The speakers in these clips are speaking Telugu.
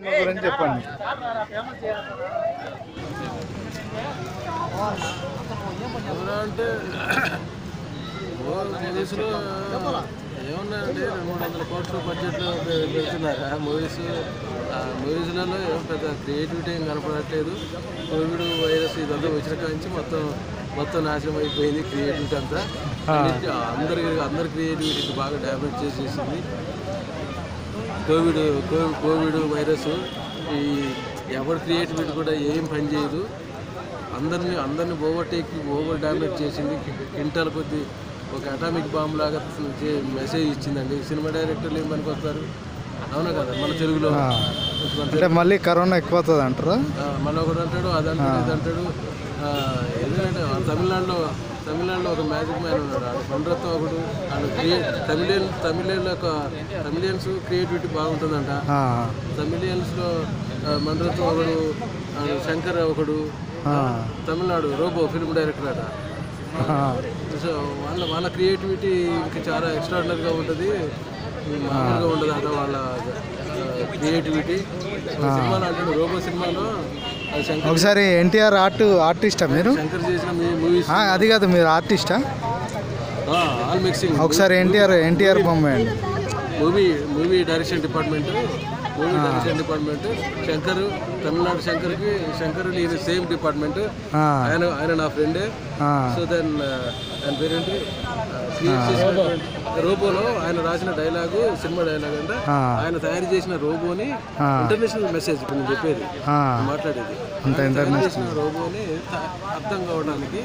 గురించి చెప్పండి. అంటే మూవీస్లో ఏమున్నాయంటే 200 కోట్ల బడ్జెట్లో పెడుతున్నారు మూవీస్లలో ఏం పెద్ద క్రియేటివిటీ ఏం కనపడట్లేదు. కోవిడ్ వైరస్ ఇదంతా వచ్చిన కాంచి మొత్తం నాశనం అయిపోయింది క్రియేటివిటీ అంతా. అందరి క్రియేటివిటీ బాగా డ్యామేజ్ చేసేసింది కోవిడ్ వైరస్. ఈ ఎవరి క్రియేటివిటీ కూడా ఏం పని చేయదు. అందరినీ ఓవర్ డ్యామేజ్ చేసింది. క్వింటాల కొద్ది ఒక అటామిక్ బాంబ్ లాగా మెసేజ్ ఇచ్చిందండి. సినిమా డైరెక్టర్లు ఏం పనికొస్తారు? అవునా కదా? మన తెలుగులో అంటే మళ్ళీ కరోనా ఎక్కువ అవుతుంది అంటారా? మన ఒకటి అంటాడు, అదంటాడు, ఇది అంటాడు. ఎందుకంటే తమిళనాడులో ఒక మ్యాజిక్ మ్యాన్ ఉన్నాడు, మణిరత్నం ఒకడు. Tamilians creativity బాగుంటుందంట. తమిళియన్స్లో మణిరత్నం ఒకడు, శంకర్ ఒకడు. తమిళనాడు రోబో ఫిల్మ్ డైరెక్టర్ అట. సో వాళ్ళ క్రియేటివిటీ ఇంకా చాలా ఎక్స్ట్రాడినరీగా ఉంటుంది, మామూలుగా ఉండదు అట వాళ్ళ క్రియేటివిటీ. సినిమాలో అంటాడు, రోబో సినిమాలో ఒకసారి ఎన్టీఆర్ ఆర్టిస్టా మీరు? శంకర్ చేసిన మూవీస్ అది కాదు, మీరు ఆర్టిస్టా? All mixing. ఒకసారి ఎన్టీఆర్ బొమ్మ movie direction department Shankar, Tamil Nadu Shankar ఈయన సేమ్ డిపార్ట్మెంట్. ఆయన నా ఫ్రెండే. సో దెన్ ఆయన పేరేంటి, రోబోలో ఆయన రాసిన డైలాగు, సినిమా డైలాగ్ అంటే ఆయన తయారు చేసిన రోబోని ఇంటర్నేషనల్ మెసేజ్ నేను చెప్పేది, మాట్లాడేది. చేసిన రోబోని అర్థం కావడానికి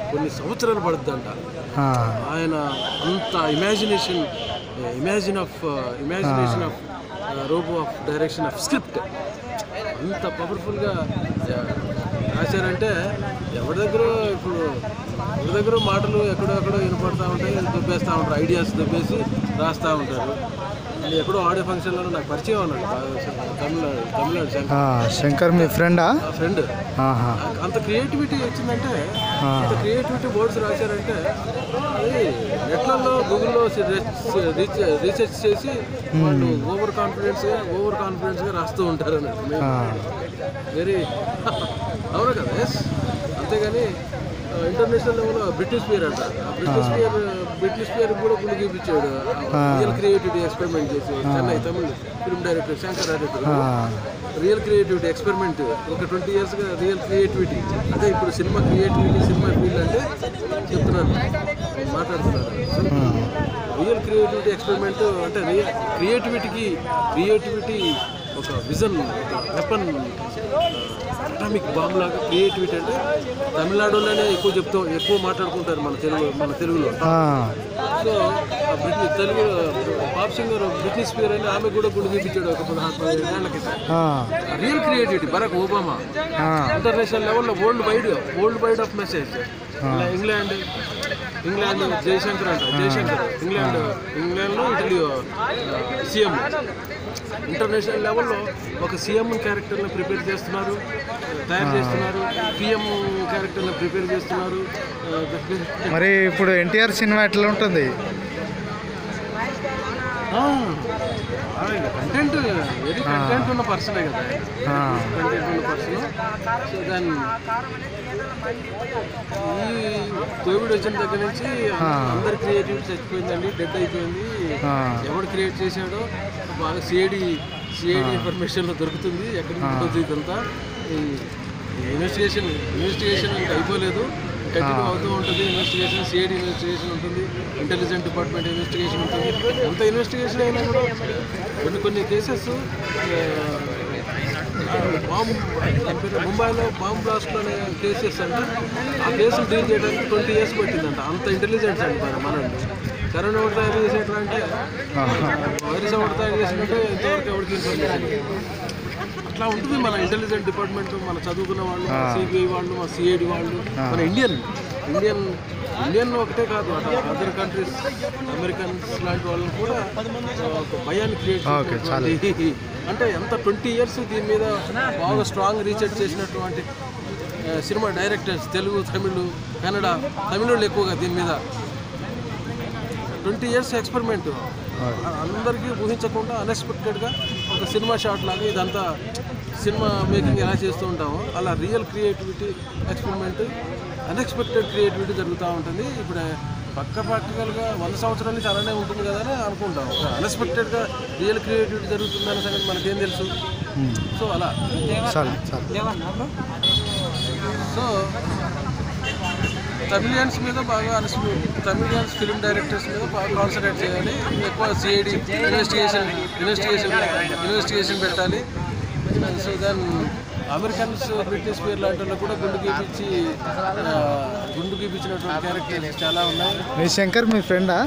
కొన్ని సంవత్సరాలు పడుతుందంట. ఆయన అంత imagination of robo of direction of script అంత పవర్ఫుల్గా రాశారంటే ఎవరి దగ్గర మాటలు ఎక్కడో వినపడుతూ ఉంటాయి, దుబ్బేస్తూ ఉంటారు, ఐడియాస్ దుబ్బేసి రాస్తూ ఉంటారు. ఎక్కడో ఆడియో ఫంక్షన్లో నాకు పరిచయం ఉన్నాడు తమిళనాడు శంకర్. మీ ఫ్రెండా? ఫ్రెండ్. అంత క్రియేటివిటీ వచ్చిందంటే, అంత క్రియేటివిటీ బోర్డ్స్ రాశారంటే అది నెట్లలో గూగుల్లో రీసెర్చ్ చేసి వాళ్ళు ఓవర్ కాన్ఫిడెన్స్గా రాస్తూ ఉంటారు అన్నట్టు. వెరీ అవును కదా? ఎస్. అంతేగాని ఇంటర్నేషనల్ లెవెల్లో బ్రిటిష్ పియర్ అంట. బ్రిటిష్ పియర్ కూడా గుడి చూపించాడు. రియల్ క్రియేటివిటీ ఎక్స్పెరిమెంట్ చేసి Chennai Tamil film director Shankar real creativity experiment ఒక 20 yearsగా రియల్ క్రియేటివిటీ. అదే ఇప్పుడు సినిమా ఫీల్డ్ అంటే చెప్తున్నాను, మాట్లాడుతున్నాను. రియల్ క్రియేటివిటీ ఎక్స్పెరిమెంట్ అంటే క్రియేటివిటీ ఒక విజన్, వెపన్, అటామిక్ బాంబ్ లాగా క్రియేటివిటీ. అంటే తమిళనాడులోనే ఎక్కువ మాట్లాడుకుంటారు మన తెలుగులో. So Telugu pop singer British spear అని ఆమె కూడా గుడి చూపించాడు ఒక 16 ఏళ్ల క్రితం. Real creativity. Barack Obama international లెవెల్లో worldwide of message. England Jayashankar ఇంగ్లాండ్లో ఇటలీ సీఎం. ఇంటర్నేషనల్ లెవెల్లో ఒక సీఎం క్యారెక్టర్ని తయారు చేస్తున్నారు, పిఎం క్యారెక్టర్ని ప్రిపేర్ చేస్తున్నారు. మరి ఇప్పుడు ఎన్టీఆర్ సినిమా ఎట్లా ఉంటుంది? కంటెంట్ ఉన్న పర్సనే కదా, కంటెంట్ ఉన్న పర్సన్. సో దాన్ని ఈ కోవిడ్ వచ్చిన దగ్గర నుంచి అందరి క్రియేటివిటీ చచ్చిపోయిందండి, డెడ్ అయిపోయింది. ఎవడు క్రియేట్ చేశాడో బాగా సిఐడి ఇన్ఫర్మేషన్లో దొరుకుతుంది. ఎక్కడి నుంచి ఇదంతా ఇన్వెస్టిగేషన్ ఇంకా అయిపోలేదు, కంటిన్యూ అవుతూ ఉంటుంది. సిఐడి ఇన్వెస్టిగేషన్ ఉంటుంది, ఇంటెలిజెన్స్ డిపార్ట్మెంట్ ఇన్వెస్టిగేషన్ ఉంటుంది. అంత ఇన్వెస్టిగేషన్ అయినా కూడా కొన్ని కేసెస్ ముంబైలో బాంబ్ బ్లాస్ట్ అనే కేసెస్ అంటే ఆ కేసులు డీల్ చేయడానికి 20 years పట్టిందంట. అంత ఇంటెలిజెన్స్ అంటారు మనల్ని. కరోనా ఒకటి తయారు చేసేట్లా అంటే వైరస్ ఒకటి తయారు చేసినట్టే ఇంతవరకు ఎవరికి ఇన్ఫర్మేషన్. అట్లా ఉంటుంది మన ఇంటెలిజెన్స్ డిపార్ట్మెంట్, మన చదువుకున్న వాళ్ళు, సిబిఐ వాళ్ళు, మా సిఐడి వాళ్ళు, మన ఇండియన్ ఒకటే కాదు, అదర్ కంట్రీస్, అమెరికన్స్ లాంటి వాళ్ళని కూడా ఒక భయాన్ని క్రియేట్ చేసి. అంటే ఎంత 20 years దీని మీద బాగా స్ట్రాంగ్ రీసెర్చ్ చేసినటువంటి సినిమా డైరెక్టర్స్, తెలుగు, తమిళ్, కన్నడ, తమిళోళ్ళు ఎక్కువగా దీని మీద 20 years ఎక్స్పెరిమెంట్. అందరికీ ఊహించకుండా అన్ఎక్స్పెక్టెడ్గా ఒక సినిమా షాట్ లాగా ఇదంతా సినిమా మేకింగ్ ఎలా చేస్తూ ఉంటామో అలా real creativity experiment unexpected creativity జరుగుతూ ఉంటుంది. ఇప్పుడు ప్రాక్టికల్గా 100 సంవత్సరాల నుంచి అలానే ఉంటుంది కదా అని అనుకుంటాం. అన్ఎక్స్పెక్టెడ్గా రియల్ క్రియేటివిటీ జరుగుతుందనే సంగతి మనకేం తెలుసు. సో అలా సో తమిళియన్స్ మీద బాగా తమిళియన్స్ ఫిల్మ్ డైరెక్టర్స్ మీద బాగా కాన్సన్ట్రేట్ చేయాలి. ఎక్కువ సిఐడి ఇన్వెస్టిగేషన్ పెట్టాలి. సో దెన్ అమెరికన్స్ బ్రిటిష్ పేరు లాంటి వాళ్ళు కూడా గుండు గీపించినటువంటి క్యారెక్టర్స్ చాలా ఉన్నాయి. మీ శంకర్ మీ ఫ్రెండా?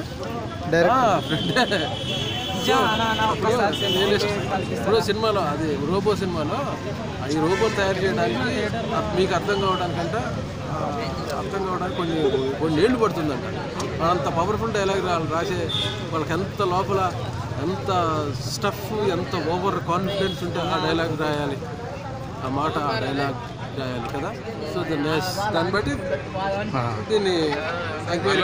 ఫ్రెండే. ఇప్పుడు సినిమాలో అది రోబో సినిమాలో ఈ రోబో తయారు చేయడానికి మీకు అర్థం కావడానికంటే కొన్ని ఏళ్ళు పడుతుందంట. అంత పవర్ఫుల్ డైలాగ్ రాసే వాళ్ళకి ఎంత లోపల ఎంత స్టఫ్ ఎంత ఓవర్ కాన్ఫిడెన్స్ ఉంటే ఆ డైలాగ్ రాయాలి, ఆ మాట ఆ డైలాగ్ రాయాలి కదా. సో దాన్ని బట్టి దీన్ని ఎంక్వైరీ